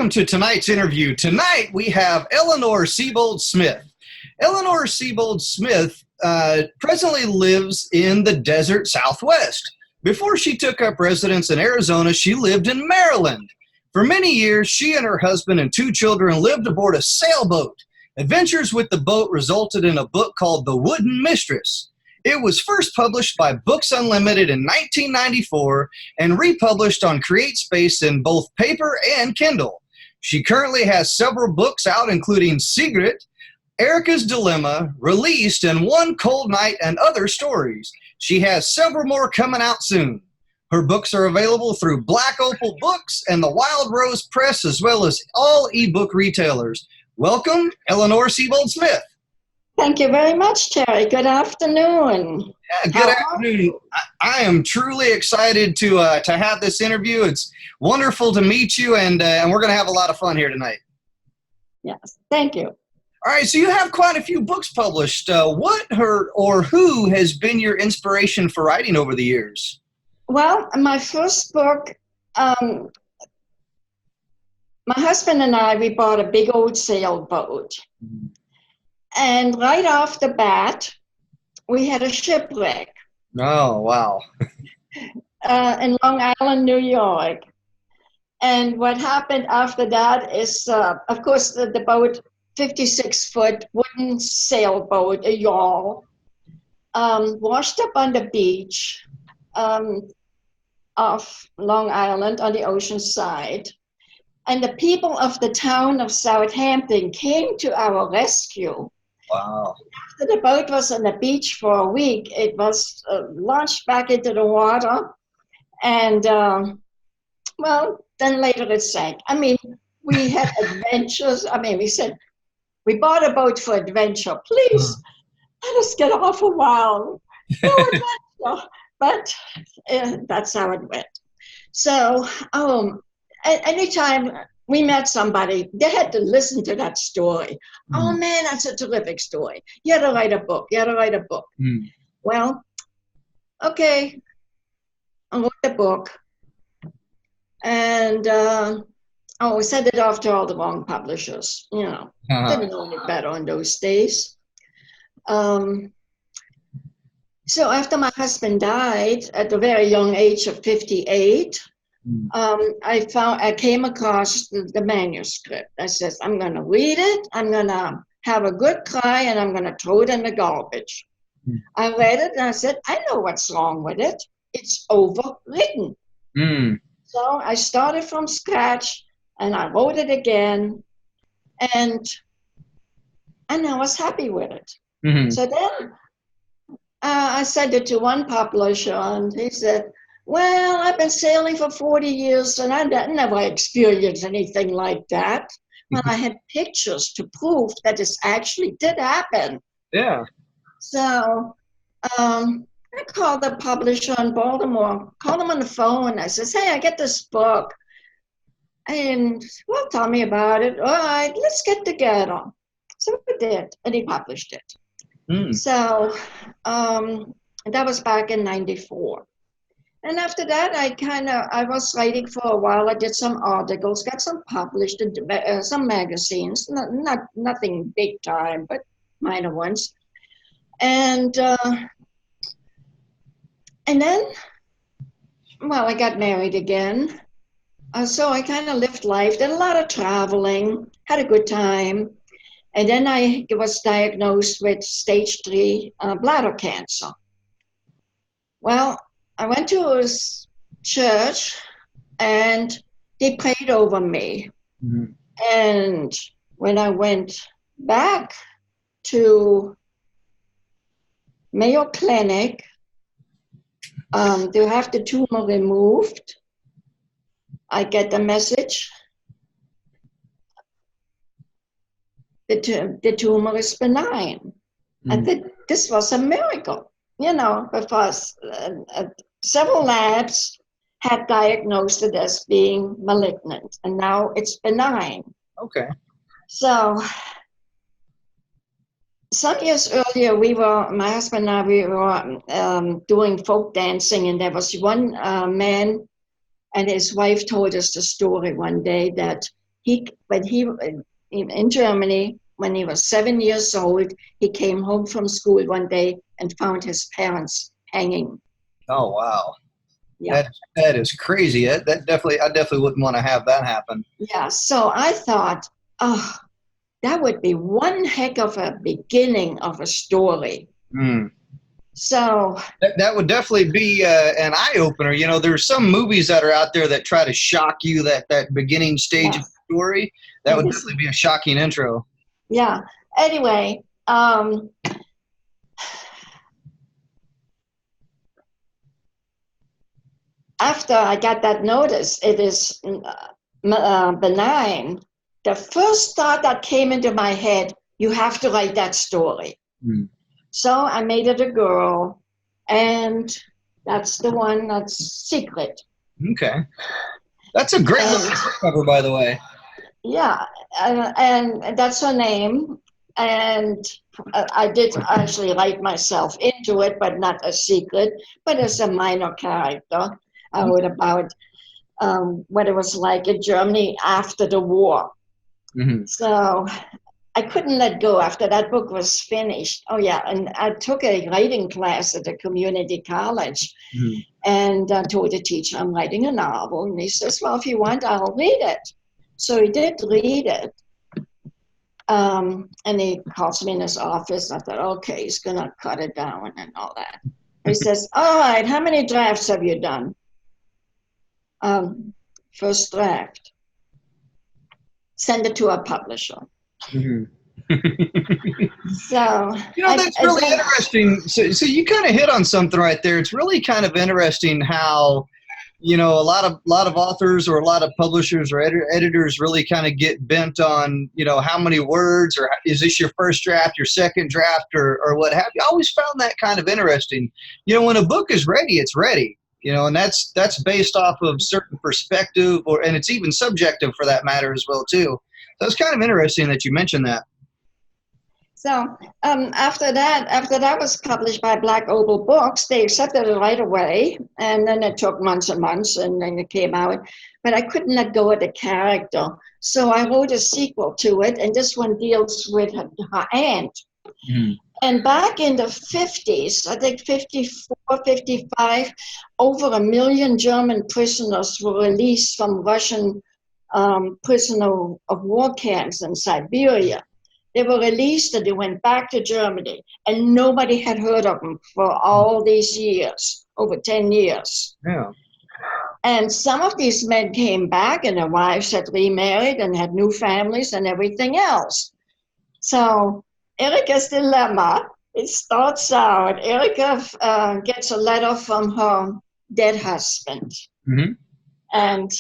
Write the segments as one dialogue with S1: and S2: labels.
S1: welcome to tonight's interview. Tonight we have Ellynore Seybold Smith. Ellynore Seybold Smith presently lives in the desert Southwest. Before she took up residence in Arizona, she lived in Maryland. For many years, she and her husband and 2 children lived aboard a sailboat. Adventures with the boat resulted in a book called The Wooden Mistress. It was first published by Books Unlimited in 1994 and republished on CreateSpace in both paper and Kindle. She currently has several books out, including Secret, Erica's Dilemma, Released, and One Cold Night and Other Stories. She has several more coming out soon. Her books are available through Black Opal Books and the Wild Rose Press, as well as all ebook retailers. Welcome, Ellynore Seybold Smith.
S2: Thank you very much, Terry. Good afternoon.
S1: Yeah, good afternoon. I am truly excited to have this interview. It's wonderful to meet you, and we're going to have a lot of fun here tonight.
S2: Yes, thank you.
S1: All right, so you have quite a few books published. Who has been your inspiration for writing over the years?
S2: Well, my first book, my husband and I, we bought a big old sailboat. Mm-hmm. And right off the bat, we had a shipwreck.
S1: Oh, wow.
S2: In Long Island, New York. And what happened after that is, of course, the boat, 56-foot wooden sailboat, a yawl, washed up on the beach of Long Island on the ocean side. And the people of the town of Southampton came to our rescue.
S1: Wow.
S2: After the boat was on the beach for a week, it was launched back into the water. And, then later it sank. I mean, we had adventures. I mean, we said, we bought a boat for adventure. Please, let us get off a while. No adventure. But that's how it went. So, anytime we met somebody, they had to listen to that story. Mm. Oh man, that's a terrific story. You had to write a book. Mm. Well, okay, I wrote the book. And we sent it off to all the wrong publishers. Didn't know any better in those days. So after my husband died at the very young age of 58, I came across the manuscript. I said, I'm going to read it, I'm going to have a good cry, and I'm going to throw it in the garbage. Mm. I read it, and I said, I know what's wrong with it. It's overwritten. Mm. So I started from scratch, and I wrote it again, and I was happy with it. Mm-hmm. So then I sent it to one publisher, and he said, well, I've been sailing for 40 years, and I never experienced anything like that. But I had pictures to prove that this actually did happen.
S1: Yeah.
S2: So I called the publisher in Baltimore, called him on the phone. I said, hey, I get this book. And, well, tell me about it. All right, let's get together. So we did, and he published it. Mm. So that was back in 94. And after that, I was writing for a while. I did some articles, got some published in some magazines, nothing big time, but minor ones. And then, I got married again. So I kind of lived life, did a lot of traveling, had a good time. And then I was diagnosed with stage 3 bladder cancer. Well, I went to a church, and they prayed over me. Mm-hmm. And when I went back to Mayo Clinic to have the tumor removed, I get the message. The tumor is benign. Mm-hmm. I think this was a miracle, because several labs had diagnosed it as being malignant, and now it's benign.
S1: Okay.
S2: So some years earlier, my husband and I, we were doing folk dancing, and there was one man, and his wife told us the story one day that in Germany, when he was 7 years old, he came home from school one day and found his parents hanging.
S1: Oh, wow.
S2: Yeah.
S1: That is crazy. I definitely wouldn't want to have that happen.
S2: Yeah. So I thought, oh, that would be one heck of a beginning of a story.
S1: Mm.
S2: So
S1: that would definitely be an eye opener. You know, there's some movies that are out there that try to shock you that beginning stage of the story. That would definitely be a shocking intro.
S2: Yeah. Anyway, after I got that notice, it is benign. The first thought that came into my head, you have to write that story. Mm. So I made it a girl, and that's the one that's Secret.
S1: Okay. That's a great little cover, by the way.
S2: Yeah, and that's her name. And I did actually write myself into it, but not a secret, but as a minor character. I wrote about what it was like in Germany after the war. Mm-hmm. So I couldn't let go after that book was finished. Oh, yeah, and I took a writing class at a community college. Mm-hmm. And I told the teacher, I'm writing a novel. And he says, well, if you want, I'll read it. So he did read it. And he calls me in his office. I thought, okay, he's going to cut it down and all that. He says, all right, how many drafts have you done? First draft. Send it to a publisher. Mm-hmm. So
S1: that's really interesting. So you kind of hit on something right there. It's really kind of interesting how, a lot of authors or a lot of publishers or editors really kind of get bent on, how many words, or is this your first draft, your second draft, or what have you. I always found that kind of interesting. When a book is ready, it's ready. And that's based off of certain perspective, and it's even subjective for that matter as well too. So it's kind of interesting that you mentioned that.
S2: So after that was published by Black Opal Books, they accepted it right away, and then it took months and months, and then it came out. But I couldn't let go of the character, so I wrote a sequel to it, and this one deals with her aunt. Mm-hmm. And back in the 50s, I think 54, 55, over 1 million German prisoners were released from Russian prisoner of war camps in Siberia. They were released and they went back to Germany, and nobody had heard of them for all these years, over 10 years. Yeah. And some of these men came back and their wives had remarried and had new families and everything else. So Erika's dilemma, it starts out, Erika gets a letter from her dead husband. Mm-hmm. And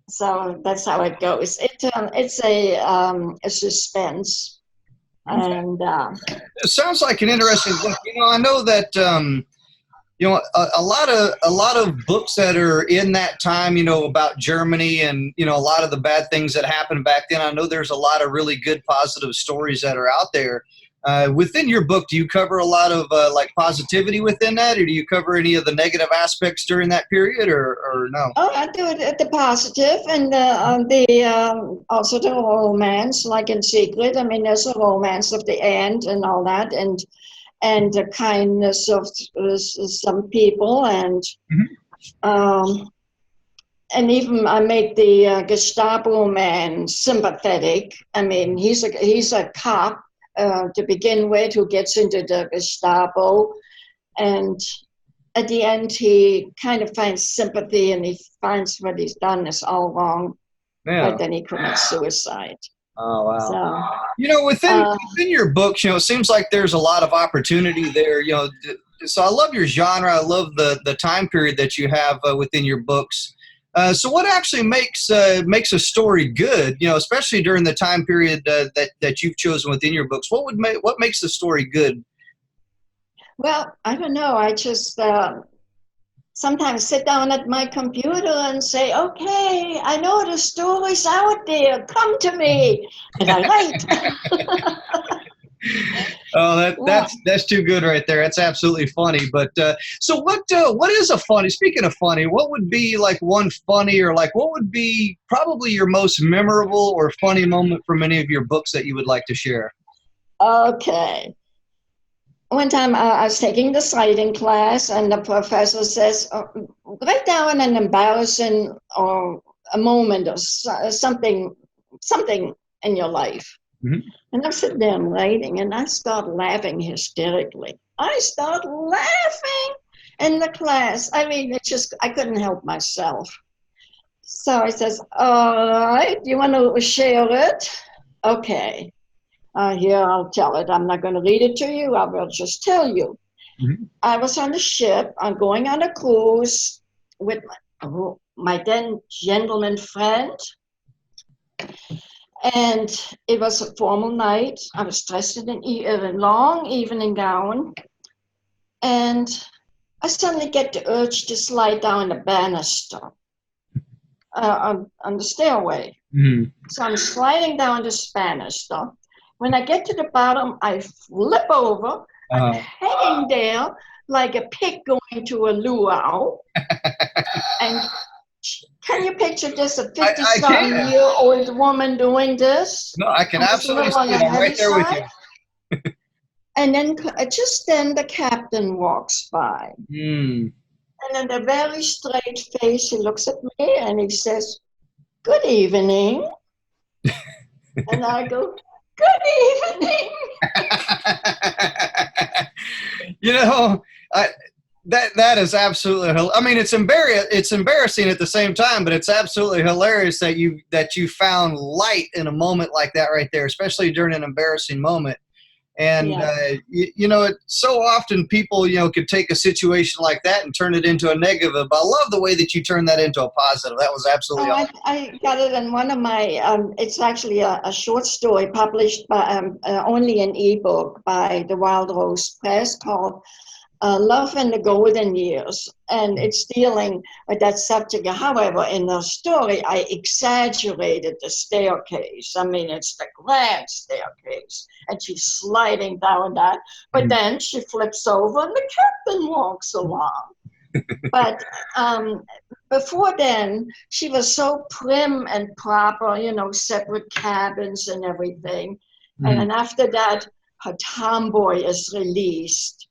S2: so that's how it goes. It's a suspense, and
S1: it sounds like an interesting book. I know that a lot of books that are in that time, about Germany and a lot of the bad things that happened back then. I know there's a lot of really good positive stories that are out there. Within your book, do you cover a lot of like positivity within that, or do you cover any of the negative aspects during that period, or no?
S2: Oh, I do it at the positive, and also the romance, like in Secret. I mean, there's a romance of the aunt and all that, and the kindness of some people, and mm-hmm. And even I make the Gestapo man sympathetic. I mean, he's a cop. To begin with, who gets into the Gestapo, and at the end he kind of finds sympathy, and he finds what he's done is all wrong. Yeah. But then he commits suicide.
S1: Oh wow! So, within your books, it seems like there's a lot of opportunity there. So I love your genre. I love the time period that you have within your books. So what actually makes a story good? Especially during the time period that you've chosen within your books. What makes the story good?
S2: Well, I don't know. I just sometimes sit down at my computer and say, "Okay, I know the story's out there. Come to me," and I write.
S1: Oh,
S2: Well,
S1: that's too good right there. That's absolutely funny. But so what is a funny? Speaking of funny, what would be like one funny or like what would be probably your most memorable or funny moment from any of your books that you would like to share?
S2: okay. One time I was taking the citing class, and the professor says, write down an embarrassing or a moment or something in your life.
S1: Hmm.
S2: And I sit there and writing, and I start laughing hysterically. I start laughing in the class. I mean, I couldn't help myself. So I says, all right, you want to share it? Okay. Here, I'll tell it. I'm not going to read it to you. I will just tell you.
S1: Hmm.
S2: I was on a ship. I'm going on a cruise with my then gentleman friend. And it was a formal night. I was dressed in a long evening gown. And I suddenly get the urge to slide down the banister on the stairway.
S1: Hmm.
S2: So I'm sliding down the banister. When I get to the bottom, I flip over. I'm
S1: Uh,
S2: hanging there like a pig going to a luau. And can you picture just a
S1: I
S2: 50-something
S1: can.
S2: year old woman doing this?
S1: No, I can
S2: I'm just a
S1: absolutely
S2: little on
S1: see
S2: the
S1: it. I'm
S2: heavy
S1: right there with you.
S2: side. And then just then the captain walks by.
S1: Hmm.
S2: And in a very straight face, he looks at me and he says, good evening. And I go, good evening.
S1: You know, I, that is absolutely. I mean, it's embarrassing at the same time, but it's absolutely hilarious that you found light in a moment like that right there, especially during an embarrassing moment. And
S2: Yeah.
S1: you know, so often people could take a situation like that and turn it into a negative. But I love the way that you turned that into a positive. That was absolutely
S2: Oh,
S1: awesome.
S2: I got it in one of my, it's actually a short story published by, only an ebook by the Wild Rose Press called Love in the Golden Years. And it's dealing with that subject. However, in the story, I exaggerated the staircase. I mean, it's the grand staircase, and she's sliding down that. But
S1: Mhm.
S2: then she flips over, and the captain walks along. But before then, she was so prim and proper, separate cabins and everything. And
S1: Mhm.
S2: then after that, her tomboy is released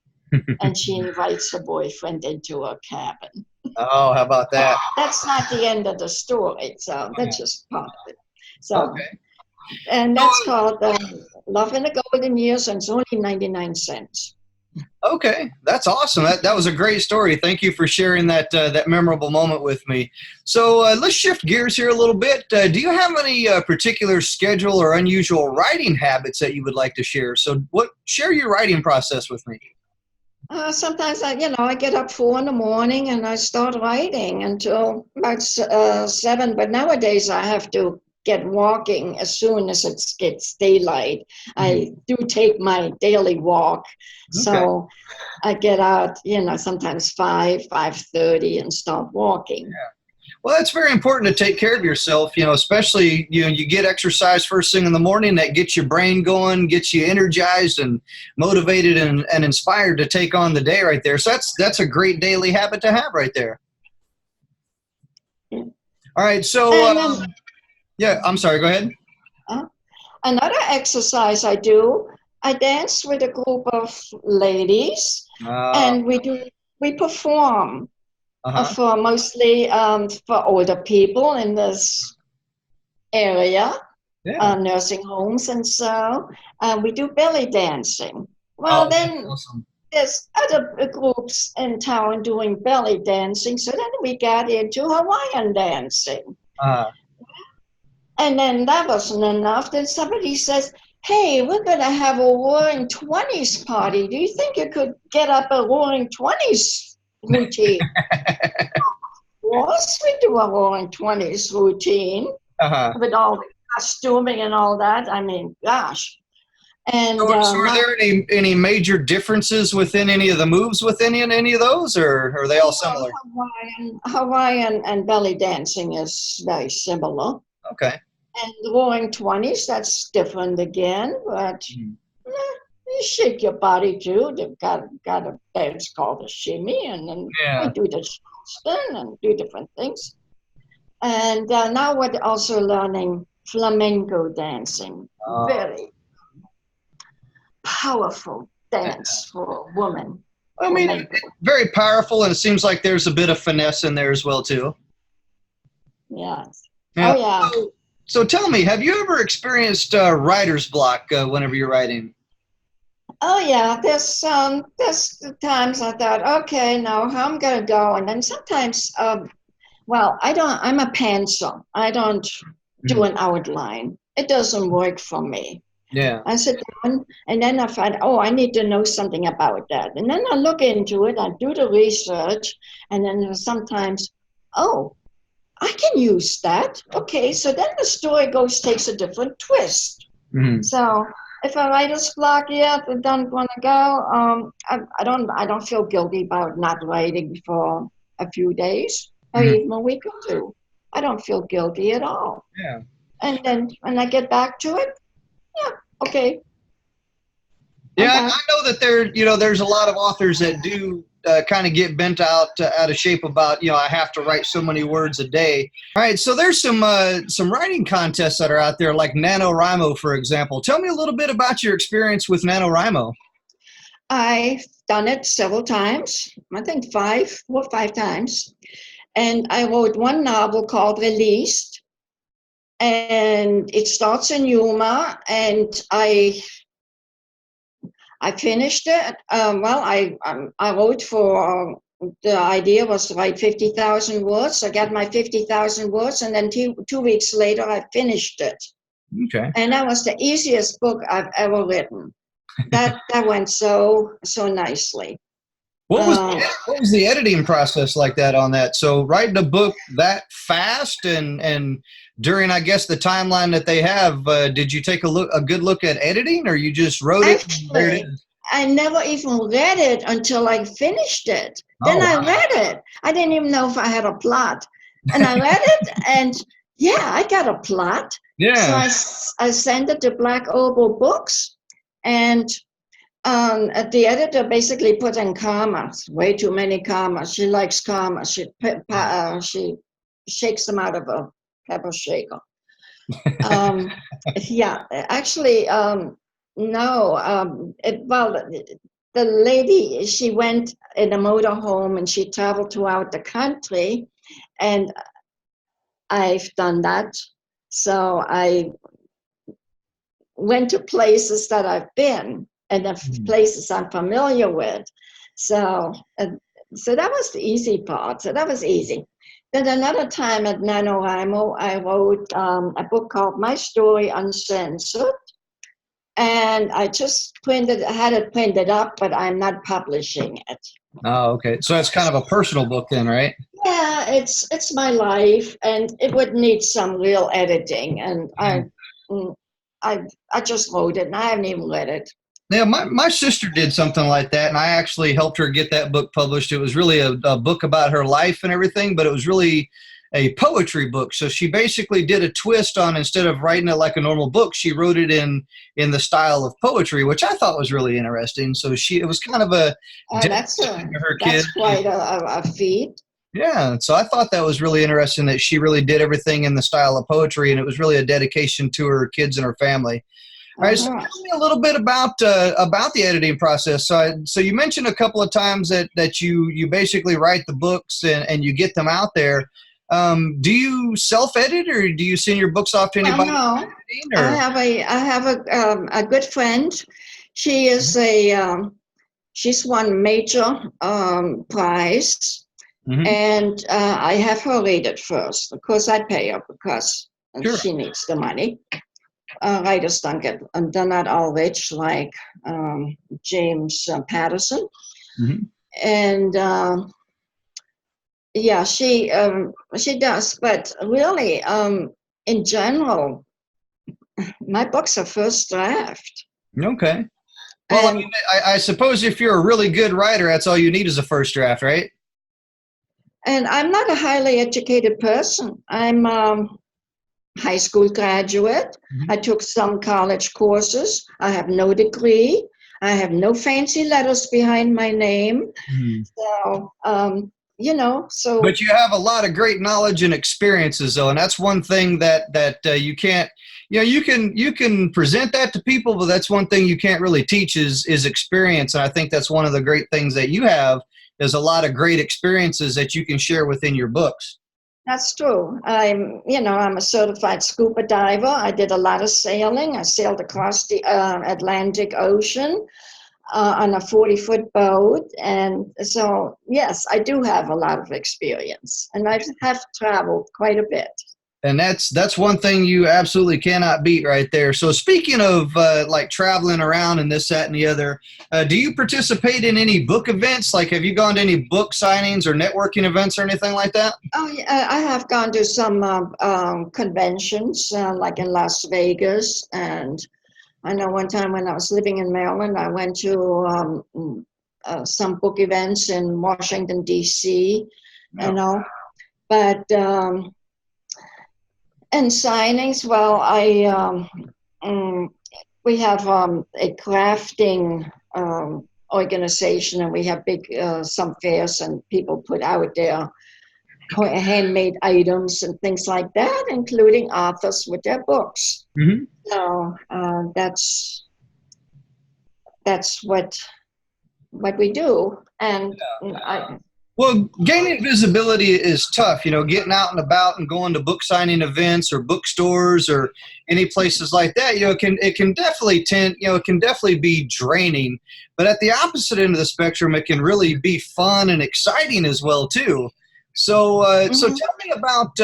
S2: and she invites her boyfriend into her cabin.
S1: Oh, how about that?
S2: That's not the end of the story, so that's just part of it. So,
S1: Okay.
S2: and
S1: So,
S2: that's called Love in the Golden Years, and it's only 99 cents.
S1: okay, that's awesome. That was a great story. Thank you for sharing that memorable moment with me. So let's shift gears here a little bit. Do you have any particular schedule or unusual writing habits that you would like to share? So, share your writing process with me.
S2: Sometimes I get up 4 in the morning and I start writing until about 7. But nowadays I have to get walking as soon as it gets daylight.
S1: Mhm.
S2: I do take my daily walk,
S1: Okay.
S2: so I get out, sometimes 5:30, and start walking.
S1: Well, that's very important to take care of yourself, especially, you get exercise first thing in the morning that gets your brain going, gets you energized and motivated and inspired to take on the day right there. So that's a great daily habit to have right there.
S2: Yeah.
S1: All right. So,
S2: And then
S1: yeah, I'm sorry. Go ahead.
S2: uh, another exercise I do, I dance with a group of ladies,
S1: Uh,
S2: and we perform.
S1: uh-huh.
S2: For mostly for older people in this area,
S1: Yeah.
S2: nursing homes and so. We do belly dancing. Well,
S1: Oh, that's
S2: then
S1: awesome.
S2: there's other groups in town doing belly dancing, so then we got into Hawaiian dancing.
S1: Uh,
S2: And then that wasn't enough. Then somebody says, hey, we're going to have a Roaring Twenties party. Do you think you could get up a Roaring Twenties routine? Course, we do a Roaring Twenties routine
S1: uh-huh.
S2: with all the costuming and all that. I mean, gosh. And
S1: So are there any major differences within any of the moves within any of those, or are they all
S2: well,
S1: similar?
S2: Hawaiian and belly dancing is very similar.
S1: Okay.
S2: And the Roaring Twenties, that's different again. But You shake your body too. They've got a dance called the shimmy, and then I
S1: Yeah.
S2: do the spin and do different things. And now we're also learning flamenco dancing. Very powerful dance for a woman.
S1: I mean, very powerful, and it seems like there's a bit of finesse in there as well too.
S2: Yes.
S1: Now,
S2: Oh yeah.
S1: so tell me, have you ever experienced writer's block whenever you're writing?
S2: Oh yeah. There's the times I thought, okay, now how I'm gonna go, and then sometimes, well, I'm a pantser. I don't do an outline. It doesn't work for me.
S1: Yeah.
S2: I sit down and then I find, oh, I need to know something about that. And then I look into it, I do the research, and then sometimes, oh, I can use that. Okay, so then the story takes a different twist.
S1: Mm-hmm.
S2: So if I write a block yet, I don't want to go. I don't feel guilty about not writing for a few days or even a week or two. I don't feel guilty at all.
S1: Yeah.
S2: And then when I get back to it, yeah, okay.
S1: Yeah, I know that there's a lot of authors that do kind of get bent out of shape about, I have to write so many words a day. All right, so there's some writing contests that are out there, like Nanowrimo, for example. Tell me a little bit about your experience with Nanowrimo.
S2: I've done it several times. I think 4 or 5 times. And I wrote one novel called Released. And it starts in humor, and I finished it. I wrote for, the idea was to write 50,000 words. I got my 50,000 words, and then 2 weeks later, I finished it.
S1: Okay.
S2: And that was the easiest book I've ever written. That went so nicely.
S1: What was the editing process like that on that? So writing a book that fast and during, I guess, the timeline that they have, did you take a good look at editing, or you just wrote it?
S2: Actually, I never even read it until I finished it. Then
S1: Oh,
S2: I
S1: wow.
S2: read it. I didn't even know if I had a plot. And I read it, and yeah, I got a plot.
S1: Yeah.
S2: So I sent it to Black Oval Books, and the editor basically put in commas, way too many commas. She likes commas. She shakes them out of a pepper shaker. Yeah, actually, no. The lady, she went in a motorhome and she traveled throughout the country, and I've done that. So I went to places that I've been and the places I'm familiar with. So that was the easy part. So that was easy. Then another time at NaNoWriMo, I wrote a book called My Story Uncensored. And I just had it printed up, but I'm not publishing it.
S1: Oh, okay. So that's kind of a personal book then, right?
S2: Yeah, it's my life, and it would need some real editing. And I just wrote it, and I haven't even read it.
S1: Yeah, my sister did something like that, and I actually helped her get that book published. It was really a book about her life and everything, but it was really a poetry book. So she basically did a twist on, instead of writing it like a normal book, she wrote it in the style of poetry, which I thought was really interesting. So it was kind of a
S2: that's
S1: her kid.
S2: quite a feat.
S1: Yeah, so I thought that was really interesting that she really did everything in the style of poetry, and it was really a dedication to her kids and her family. All right, so tell me a little bit about the editing process. So you mentioned a couple of times that you basically write the books and you get them out there. Do you self-edit, or do you send your books off to anybody?
S2: No, I have a good friend. She is she's won major prize. And I have her read it first. Of course, I pay her because she needs the money. Writers they're not all rich like James Patterson. And yeah, she does. But really, in general, my books are first draft.
S1: Okay. Well, I mean, I suppose if you're a really good writer, that's all you need is a first draft, right?
S2: And I'm not a highly educated person. I'm a high school graduate. I took some college courses. I have no degree. I have no fancy letters behind my name.
S1: Mhm.
S2: So, so
S1: But you have a lot of great knowledge and experiences, though, and that's one thing that you can't. You can present that to people, but that's one thing you can't really teach is experience. And I think that's one of the great things that you have is a lot of great experiences that you can share within your books.
S2: that's true. I'm a certified scuba diver. I did a lot of sailing. I sailed across the Atlantic Ocean on a 40-foot boat. And so, yes, I do have a lot of experience, and I have traveled quite a bit.
S1: And that's one thing you absolutely cannot beat right there. So speaking of like traveling around and this, that, and the other, do you participate in any book events? Like, have you gone to any book signings or networking events or anything like that?
S2: Oh, yeah, I have gone to some conventions, like in Las Vegas. And I know one time when I was living in Maryland, I went to some book events in Washington, D.C.,
S1: No.
S2: But and signings, well, we have a crafting organization, and we have big some fairs, and people put out their handmade items and things like that, including authors with their books.
S1: Mm-hmm.
S2: So that's what we do, and
S1: Well, gaining visibility is tough, getting out and about and going to book signing events or bookstores or any places like that, it can definitely it can definitely be draining, but at the opposite end of the spectrum, it can really be fun and exciting as well too. So, so tell me about,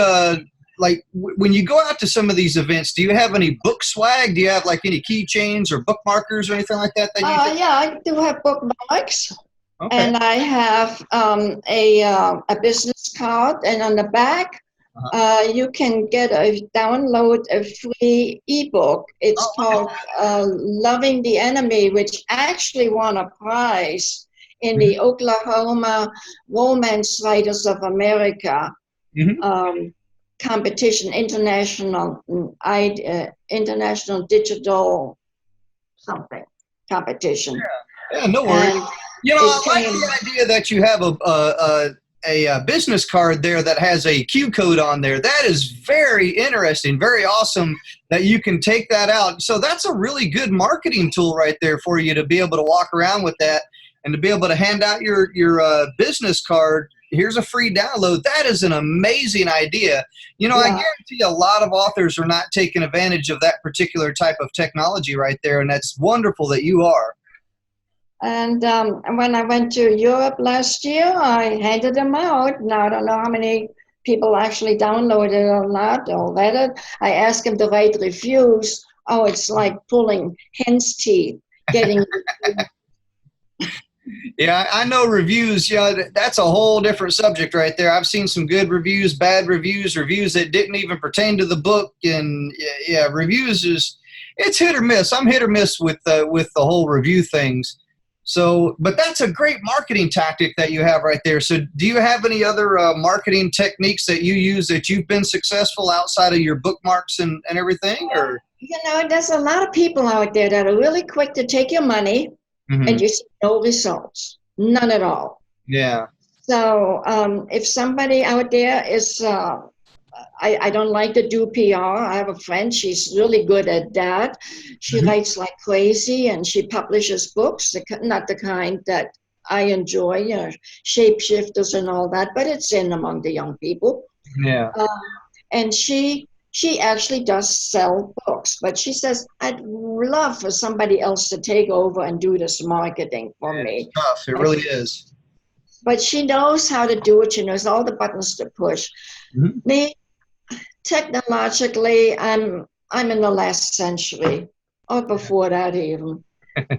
S1: like when you go out to some of these events, do you have any book swag? Do you have like any keychains or bookmarkers or anything like that
S2: yeah, I do have bookmarks.
S1: Okay.
S2: And I have a business card, and on the back, you can download a free ebook. It's called "Loving the Enemy," which actually won a prize in the Oklahoma Romance Writers of America competition, international digital something competition.
S1: Yeah, no worries.
S2: And
S1: I like the idea that you have a business card there that has a Q code on there. That is very interesting, very awesome that you can take that out. So that's a really good marketing tool right there for you to be able to walk around with that and to be able to hand out your business card. Here's a free download. That is an amazing idea. I guarantee a lot of authors are not taking advantage of that particular type of technology right there, and that's wonderful that you are.
S2: And when I went to Europe last year, I handed them out. Now, I don't know how many people actually downloaded it or not or read it. I asked them to write reviews. Oh, it's like pulling hen's teeth, getting
S1: Yeah, I know reviews. That's a whole different subject right there. I've seen some good reviews, bad reviews, reviews that didn't even pertain to the book, and reviews it's hit or miss. I'm hit or miss with the whole review things. So, but that's a great marketing tactic that you have right there. So, do you have any other marketing techniques that you use that you've been successful outside of your bookmarks and everything? Or
S2: there's a lot of people out there that are really quick to take your money. And you see no results, none at all.
S1: Yeah.
S2: So if somebody out there is, I don't like to do PR. I have a friend, she's really good at that. She writes like crazy, and she publishes books, not the kind that I enjoy, shapeshifters and all that, but it's in among the young people.
S1: Yeah.
S2: And she actually does sell books, but she says, I'd love for somebody else to take over and do this marketing for me.
S1: It's tough. It really is.
S2: But she knows how to do it. She knows all the buttons to push. Me, technologically, I'm in the last century, or before that even.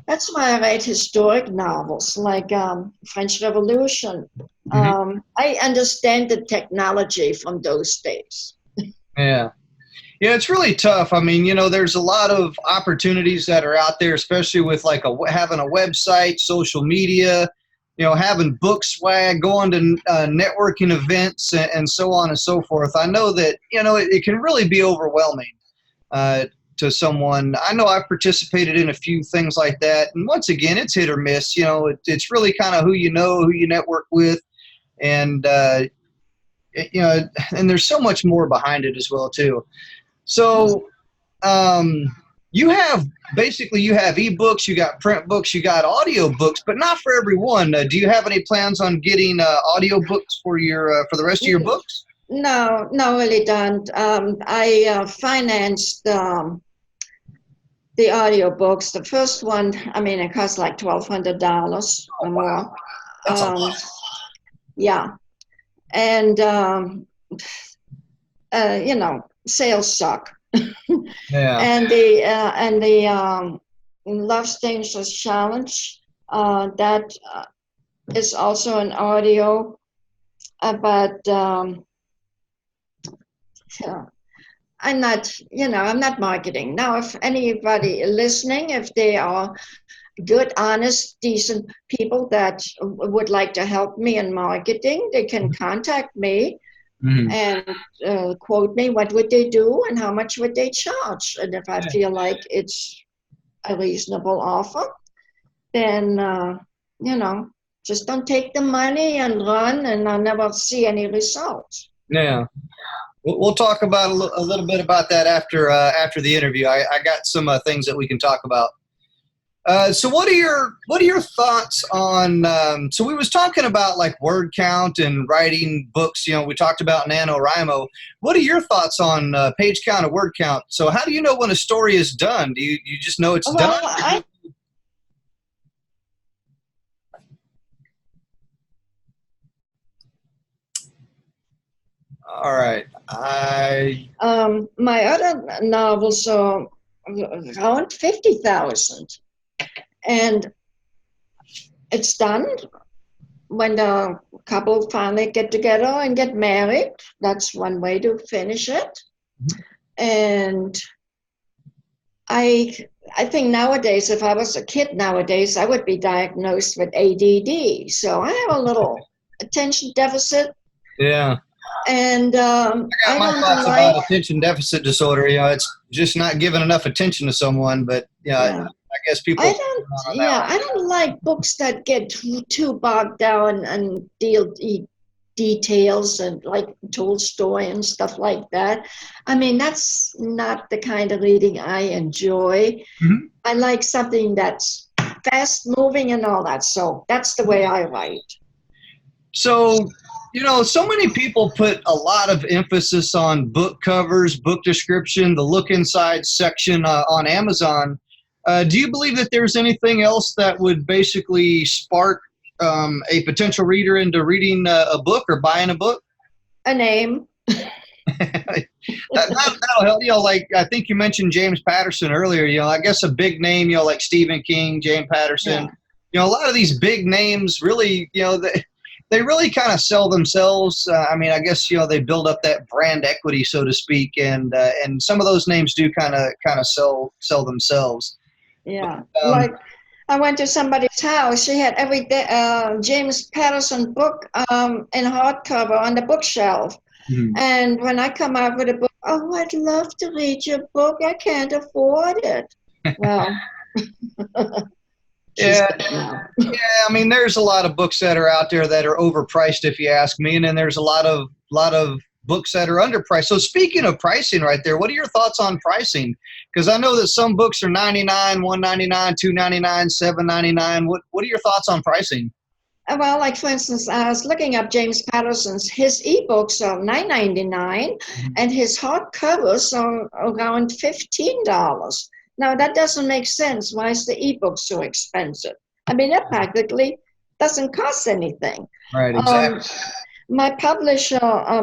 S2: That's why I write historic novels like French Revolution. I understand the technology from those days.
S1: Yeah. Yeah, it's really tough. I mean, there's a lot of opportunities that are out there, especially with like having a website, social media, having book swag, going to networking events and so on and so forth. I know that, it can really be overwhelming to someone. I know I've participated in a few things like that, and once again, it's hit or miss. You know, it's really kind of who you know, who you network with, and you know, and there's so much more behind it as well too. So you have basically you have ebooks, you got print books, you got audio books, but not for everyone. Do you have any plans on getting audio books for your for the rest of your books?
S2: No, no, really don't. I financed the audiobooks. The first one, I mean, it cost like $1,200 or more.
S1: That's a lot.
S2: Yeah, and you know, sales suck.
S1: Yeah.
S2: And the Love Strangers Challenge, that is also an audio, but yeah, I'm not, you know, I'm not marketing. Now, if anybody listening, if they are good, honest, decent people that would like to help me in marketing, they can contact me and quote me what would they do and how much would they charge. And if I feel like it's a reasonable offer, then, you know, just don't take the money and run, and I'll never see any results.
S1: Yeah. We'll talk about a little bit about that after the interview. I got some things that we can talk about. So what are your thoughts on? So we was talking about like word count and writing books. You know, we talked about NaNoWriMo. What are your thoughts on page count and word count? So how do you know when a story is done? Do you just know it's done? All right.
S2: My other novels are around 50,000, and it's done when the couple finally get together and get married. That's one way to finish it. And I think nowadays, if I was a kid nowadays, I would be diagnosed with ADD. So I have a little attention deficit.
S1: Yeah.
S2: And
S1: I got my thoughts about attention deficit disorder. You know, it's just not giving enough attention to someone. But I guess people.
S2: I don't like books that get too bogged down and deal details and like Tolstoy and stuff like that. I mean, that's not the kind of reading I enjoy. I like something that's fast moving and all that. So that's the way I write.
S1: So, you know, so many people put a lot of emphasis on book covers, book description, the look inside section on Amazon. Do you believe that there's anything else that would basically spark a potential reader into reading a book or buying a book?
S2: A name.
S1: That'll help. You know, like I think you mentioned James Patterson earlier. You know, I guess a big name, you know, like Stephen King, James Patterson. Yeah. You know, a lot of these big names really, you know, they really kind of sell themselves. I mean, I guess, you know, they build up that brand equity, so to speak, and some of those names do kind of sell themselves.
S2: Yeah, like I went to somebody's house. She had every James Patterson book in hardcover on the bookshelf. And when I come out with a book, oh, I'd love to read your book. I can't afford it. Well,
S1: yeah. I mean, there's a lot of books that are out there that are overpriced, if you ask me, and then there's a lot of books that are underpriced. So speaking of pricing, right there, what are your thoughts on pricing? Because I know that some books are $99, $199, $299, $799. What are your thoughts on pricing?
S2: Well, like for instance, I was looking up James Patterson's. His ebooks are $9.99, and his hardcovers are around $15. Now that doesn't make sense. Why is the ebook so expensive? I mean, it practically doesn't cost anything.
S1: Right, exactly.
S2: My publisher,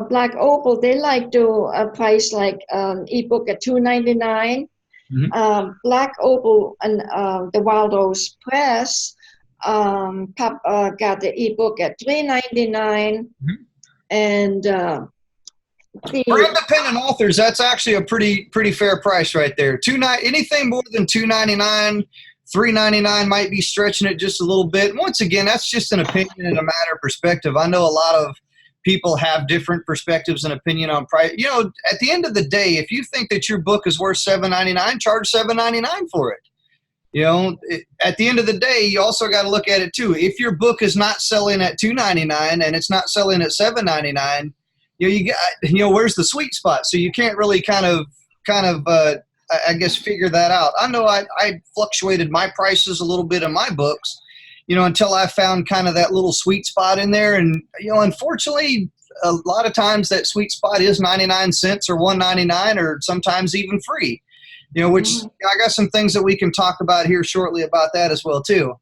S2: Black Opal, they like to price like ebook at $2.99. Black Opal and the Wild Rose Press got the ebook at $3.99, and
S1: for independent authors, that's actually a pretty fair price right there. Anything more than $2.99, $3.99 might be stretching it just a little bit. Once again, that's just an opinion and a matter of perspective. I know a lot of people have different perspectives and opinion on price. You know, at the end of the day, if you think that your book is worth $7.99, charge $7.99 for it. You know, at the end of the day, you also got to look at it too. If your book is not selling at $2.99 and it's not selling at $7.99, where's the sweet spot? So you can't really kind of I guess figure that out. I know I fluctuated my prices a little bit in my books, until I found kind of that little sweet spot in there. And, unfortunately, a lot of times that sweet spot is 99 cents or $1.99 or sometimes even free, which I got some things that we can talk about here shortly about that as well, too.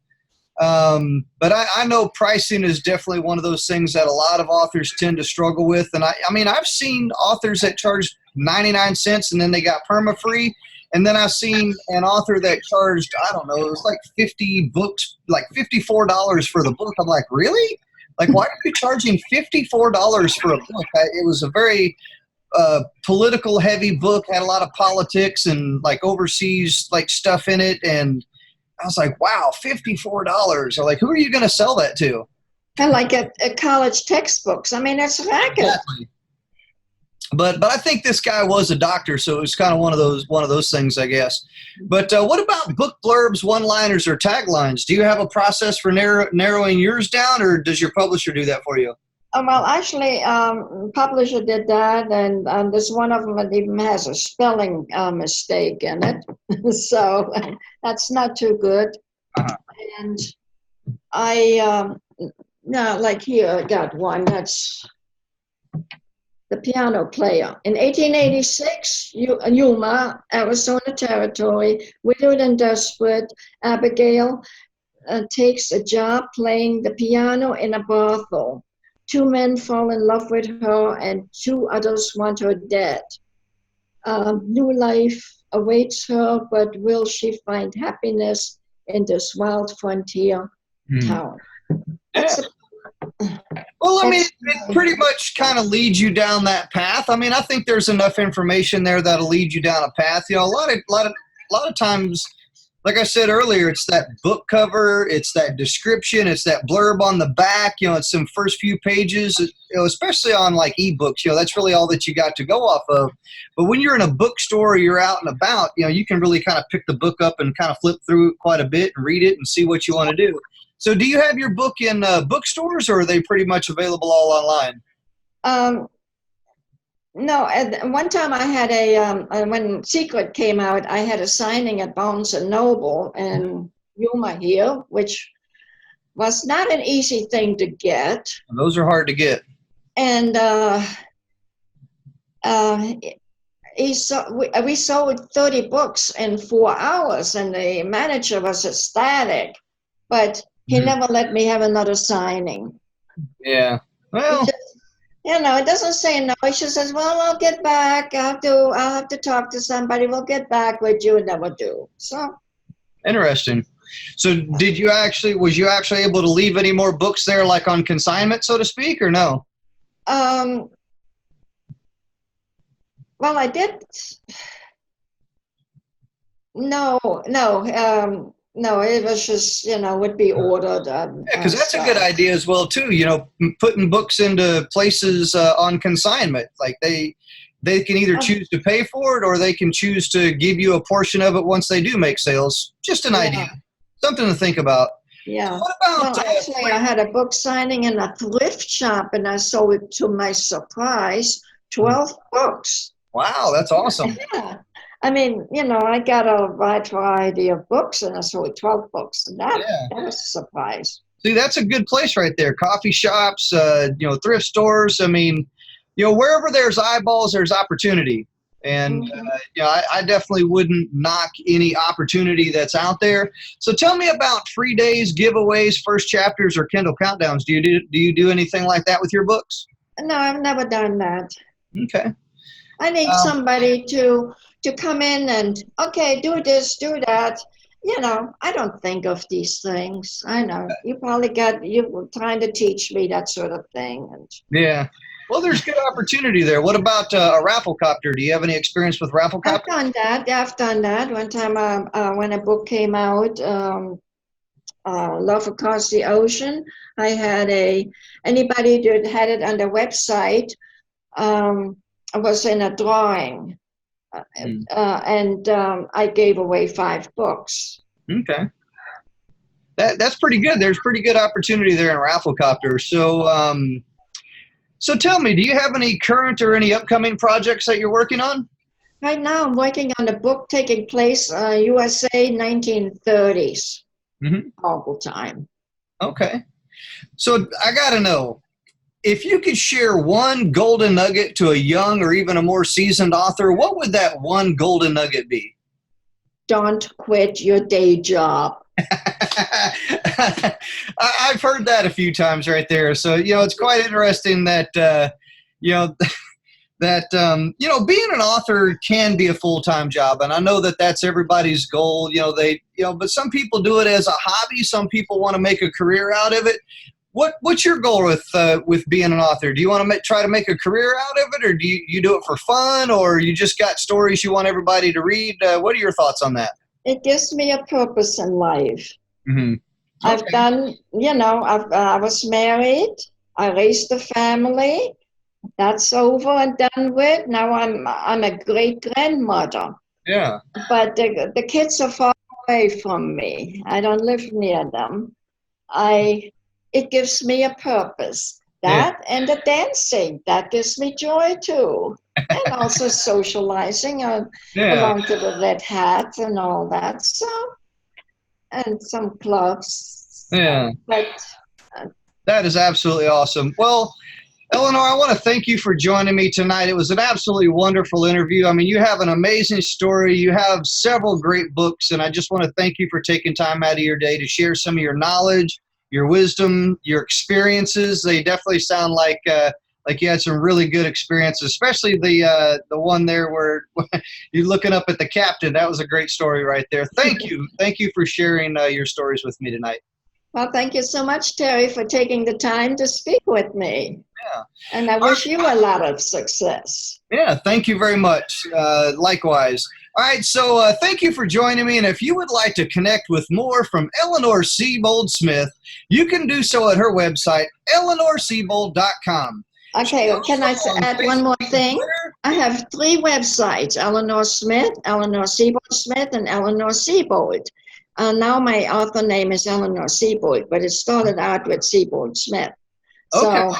S1: But I know pricing is definitely one of those things that a lot of authors tend to struggle with. And I mean, I've seen authors that charge 99 cents and then they got perma-free. And then I've seen an author that charged, I don't know, it was like 50 books, like $54 for the book. I'm like, really? Like, why are you charging $54 for a book? It was a very political heavy book, had a lot of politics and like overseas like stuff in it. And I was like, wow, $54. I'm like, who are you going to sell that to?
S2: And like a college textbooks. I mean, that's racket.
S1: Exactly. But I think this guy was a doctor, so it was kind of one of those things, I guess. But what about book blurbs, one-liners, or taglines? Do you have a process for narrowing yours down, or does your publisher do that for you?
S2: Well, actually, publisher did that, and there's one of them that even has a spelling mistake in it, so that's not too good.
S1: Uh-huh.
S2: And I like here, I got one that's The Piano Player. In 1886, Yuma, Arizona Territory, widowed and desperate, Abigail takes a job playing the piano in a brothel. 2 men fall in love with her, and 2 others want her dead. New life awaits her, but will she find happiness in this wild frontier town?
S1: Well, I mean, it pretty much kind of leads you down that path. I mean, I think there's enough information there that'll lead you down a path. A lot of times, like I said earlier, it's that book cover, it's that description, it's that blurb on the back. It's some first few pages. Especially on like ebooks. That's really all that you got to go off of. But when you're in a bookstore or you're out and about, you can really kind of pick the book up and kind of flip through it quite a bit and read it and see what you want to do. So do you have your book in bookstores, or are they pretty much available all online?
S2: No, at one time I had when Secret came out, I had a signing at Barnes & Noble in Yuma here, which was not an easy thing to get.
S1: Those are hard to get.
S2: And we sold 30 books in 4 hours, and the manager was ecstatic. But he never let me have another signing.
S1: Yeah. Well,
S2: it doesn't say no. He just says, well, I'll get back. I'll have to talk to somebody. We'll get back with you. Never do. So
S1: interesting. So was you actually able to leave any more books there, like on consignment, so to speak, or no?
S2: Well, I did. No. No, it was just, would be ordered.
S1: Because that's a good idea as well, too. Putting books into places on consignment. Like they can either choose to pay for it, or they can choose to give you a portion of it once they do make sales. Just an idea. Something to think about.
S2: Yeah.
S1: What about,
S2: actually, I had a book signing in a thrift shop, and I sold it, to my surprise, 12 books.
S1: Wow, that's awesome.
S2: Yeah. I mean, I got a wide variety of books, and I sold 12 books, and that was a surprise.
S1: See, that's a good place right there. Coffee shops, thrift stores. I mean, wherever there's eyeballs, there's opportunity. And, I definitely wouldn't knock any opportunity that's out there. So tell me about free days, giveaways, first chapters, or Kindle countdowns. Do you do anything like that with your books?
S2: No, I've never done that.
S1: Okay.
S2: I need somebody to come in and, okay, do this, do that. I don't think of these things. I know. You were trying to teach me that sort of thing.
S1: Yeah. Well, there's good opportunity there. What about a Rafflecopter? Do you have any experience with Rafflecopter?
S2: I've done that. One time when a book came out, Love Across the Ocean. I had anybody that had it on their website, I was in a drawing, and I gave away 5 books.
S1: Okay. That's pretty good. There's pretty good opportunity there in Rafflecopter. So tell me, do you have any current or any upcoming projects that you're working on?
S2: Right now, I'm working on a book taking place USA 1930s, horrible time.
S1: Okay. So I got to know, if you could share one golden nugget to a young or even a more seasoned author, what would that one golden nugget be?
S2: Don't quit your day job.
S1: I've heard that a few times right there. So, it's quite interesting that, being an author can be a full-time job. And I know that that's everybody's goal. But some people do it as a hobby. Some people want to make a career out of it. What's your goal with being an author? Do you want to try to make a career out of it, or do you do it for fun, or you just got stories you want everybody to read? What are your thoughts on that?
S2: It gives me a purpose in life.
S1: Okay.
S2: I've done, I was married. I raised a family. That's over and done with. Now I'm a great grandmother.
S1: Yeah.
S2: But the kids are far away from me. I don't live near them. It gives me a purpose. That and the dancing, that gives me joy too. And also socializing. I belong to the Red Hat and all that. So, and some clubs.
S1: Yeah.
S2: But
S1: that is absolutely awesome. Well, Ellynore, I want to thank you for joining me tonight. It was an absolutely wonderful interview. I mean, you have an amazing story. You have several great books, and I just want to thank you for taking time out of your day to share some of your knowledge, your wisdom, your experiences. They definitely sound like you had some really good experiences, especially the one there where you're looking up at the captain. That was a great story right there. Thank you. Thank you for sharing your stories with me tonight.
S2: Well, thank you so much, Terry, for taking the time to speak with me.
S1: Yeah.
S2: And I wish you a lot of success.
S1: Yeah, thank you very much. Likewise. All right, so thank you for joining me. And if you would like to connect with more from Ellynore Seybold Smith, you can do so at her website, EllynnoreSeybold.com.
S2: Okay, can I add one more thing? I have 3 websites, Ellynore Smith, Ellynore Seybold Smith, and Ellynore Seybold. Now my author name is Ellynore Seybold, but it started out with Seybold Smith. So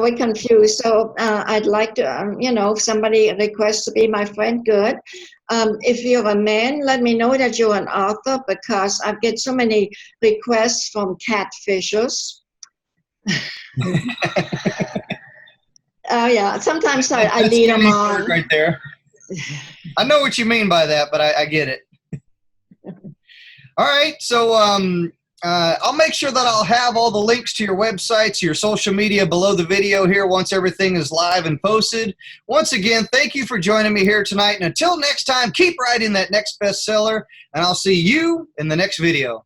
S2: we're confused. So I'd like to, if somebody requests to be my friend, good. If you're a man, let me know that you're an author, because I get so many requests from catfishers. Yeah, sometimes I lead them on.
S1: Right there. I know what you mean by that, but I get it. All right, so I'll make sure that I'll have all the links to your websites, your social media below the video here once everything is live and posted. Once again, thank you for joining me here tonight. And until next time, keep writing that next bestseller, and I'll see you in the next video.